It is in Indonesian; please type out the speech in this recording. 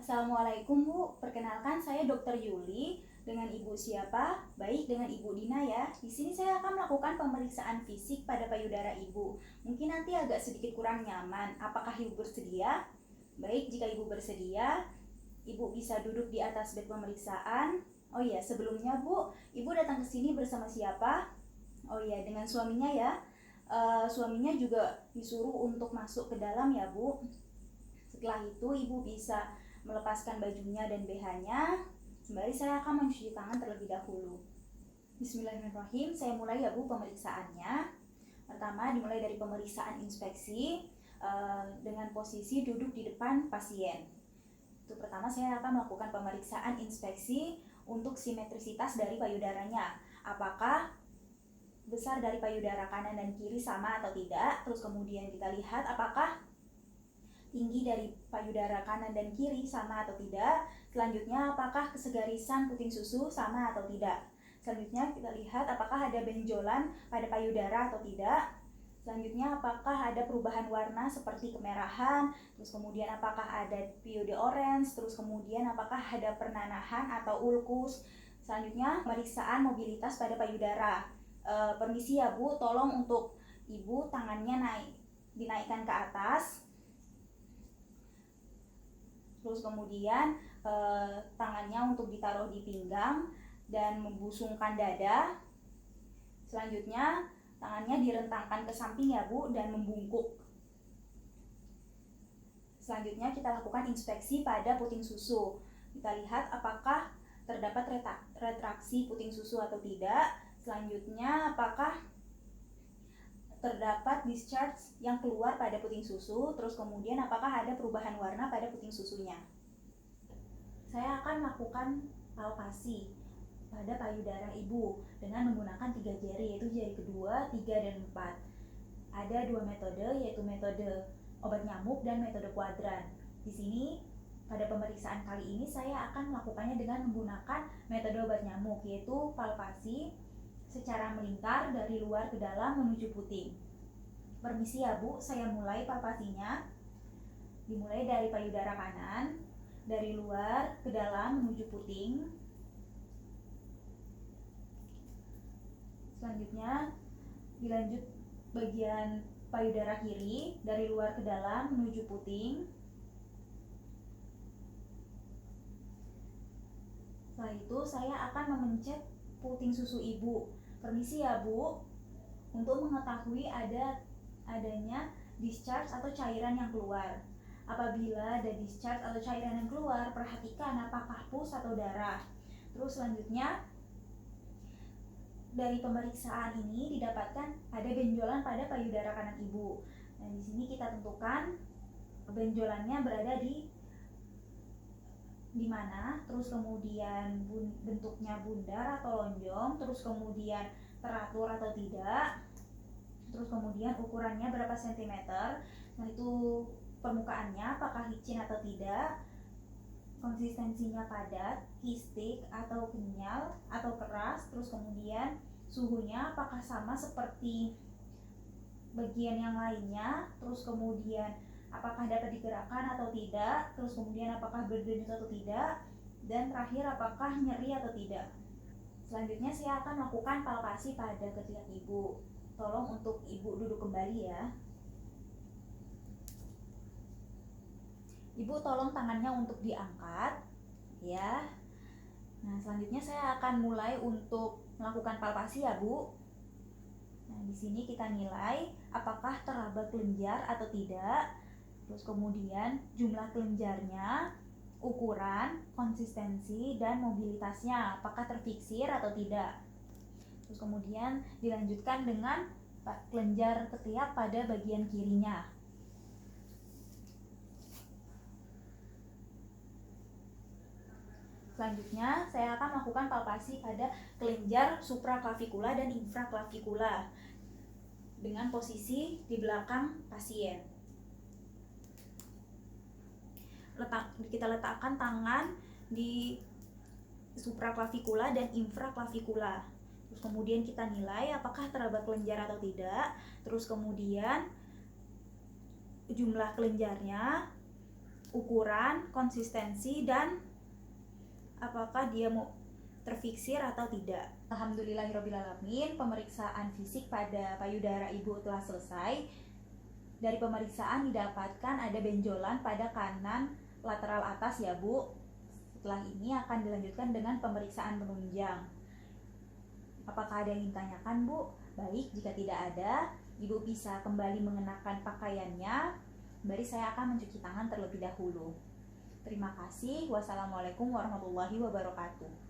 Assalamualaikum Bu, perkenalkan saya Dr. Yuli. Dengan Ibu siapa? Baik, dengan Ibu Dina ya. Di sini saya akan melakukan pemeriksaan fisik pada payudara Ibu. Mungkin nanti agak sedikit kurang nyaman. Apakah Ibu bersedia? Baik, jika Ibu bersedia, Ibu bisa duduk di atas bed pemeriksaan. Oh iya, sebelumnya Bu, Ibu datang ke sini bersama siapa? Oh iya, dengan suaminya ya. Suaminya juga disuruh untuk masuk ke dalam ya Bu. Setelah itu Ibu bisa melepaskan bajunya dan BH-nya. Sembari saya akan mencuci tangan terlebih dahulu. Bismillahirrahmanirrahim. Saya mulai ya Bu pemeriksaannya. Pertama dimulai dari pemeriksaan inspeksi dengan posisi duduk di depan pasien. Itu pertama saya akan melakukan pemeriksaan inspeksi untuk simetrisitas dari payudaranya. Apakah besar dari payudara kanan dan kiri sama atau tidak. Terus kemudian kita lihat apakah tinggi dari payudara kanan dan kiri sama atau tidak. Selanjutnya apakah kesegarisan puting susu sama atau tidak. Selanjutnya kita lihat apakah ada benjolan pada payudara atau tidak. Selanjutnya apakah ada perubahan warna seperti kemerahan, terus kemudian apakah ada periode orange, terus kemudian apakah ada pernanahan atau ulkus. Selanjutnya pemeriksaan mobilitas pada payudara. Permisi ya Bu, tolong untuk Ibu tangannya dinaikkan ke atas. Terus kemudian tangannya untuk ditaruh di pinggang dan membusungkan dada. Selanjutnya tangannya direntangkan ke samping ya Bu dan membungkuk. Selanjutnya kita lakukan inspeksi pada puting susu. Kita lihat apakah terdapat retraksi puting susu atau tidak. Selanjutnya apakah terdapat discharge yang keluar pada puting susu, terus kemudian apakah ada perubahan warna pada puting susunya. Saya akan melakukan palpasi pada payudara Ibu dengan menggunakan 3 jari, yaitu jari kedua, 3, dan 4. Ada 2 metode, yaitu metode obat nyamuk dan metode kuadran. Di sini pada pemeriksaan kali ini saya akan melakukannya dengan menggunakan metode obat nyamuk, yaitu palpasi secara melingkar dari luar ke dalam menuju puting. Permisi ya Bu, saya mulai palpasinya. Dimulai dari payudara kanan, dari luar ke dalam menuju puting. Selanjutnya dilanjut bagian payudara kiri, dari luar ke dalam menuju puting. Setelah itu saya akan memencet puting susu Ibu. Permisi ya Bu, untuk mengetahui adanya discharge atau cairan yang keluar. Apabila ada discharge atau cairan yang keluar, perhatikan apakah pus atau darah. Terus selanjutnya dari pemeriksaan ini didapatkan ada benjolan pada payudara kanan Ibu. Dan di sini kita tentukan benjolannya berada di mana, terus kemudian bentuknya bundar atau lonjong, terus kemudian teratur atau tidak, terus kemudian ukurannya berapa sentimeter, nah itu permukaannya apakah licin atau tidak, konsistensinya padat, kistik atau kenyal atau keras, terus kemudian suhunya apakah sama seperti bagian yang lainnya, terus kemudian apakah dapat digerakkan atau tidak, terus kemudian apakah berdenyut atau tidak, dan terakhir apakah nyeri atau tidak. Selanjutnya saya akan melakukan palpasi pada ketiak Ibu. Tolong untuk Ibu duduk kembali ya. Ibu tolong tangannya untuk diangkat ya. Nah, selanjutnya saya akan mulai untuk melakukan palpasi ya Bu. Nah, di sini kita nilai apakah teraba kelenjar atau tidak. Terus kemudian jumlah kelenjarnya, ukuran, konsistensi, dan mobilitasnya, apakah terfiksir atau tidak. Terus kemudian dilanjutkan dengan kelenjar ketiak pada bagian kirinya. Selanjutnya saya akan melakukan palpasi pada kelenjar supraklavikula dan infraklavikula dengan posisi di belakang pasien. Kita letakkan tangan di supraklavikula dan infraklavikula. Terus kemudian kita nilai apakah teraba kelenjar atau tidak. Terus kemudian jumlah kelenjarnya, ukuran, konsistensi, dan apakah dia mau terfiksir atau tidak. Alhamdulillahirrabbilalamin, pemeriksaan fisik pada payudara ibu telah selesai. Dari pemeriksaan didapatkan ada benjolan pada kanan lateral atas ya Bu. Setelah ini akan dilanjutkan dengan pemeriksaan penunjang. Apakah ada yang ditanyakan Bu? Baik, jika tidak ada, Ibu bisa kembali mengenakan pakaiannya. Bari saya akan mencuci tangan terlebih dahulu. Terima kasih. Wassalamualaikum warahmatullahi wabarakatuh.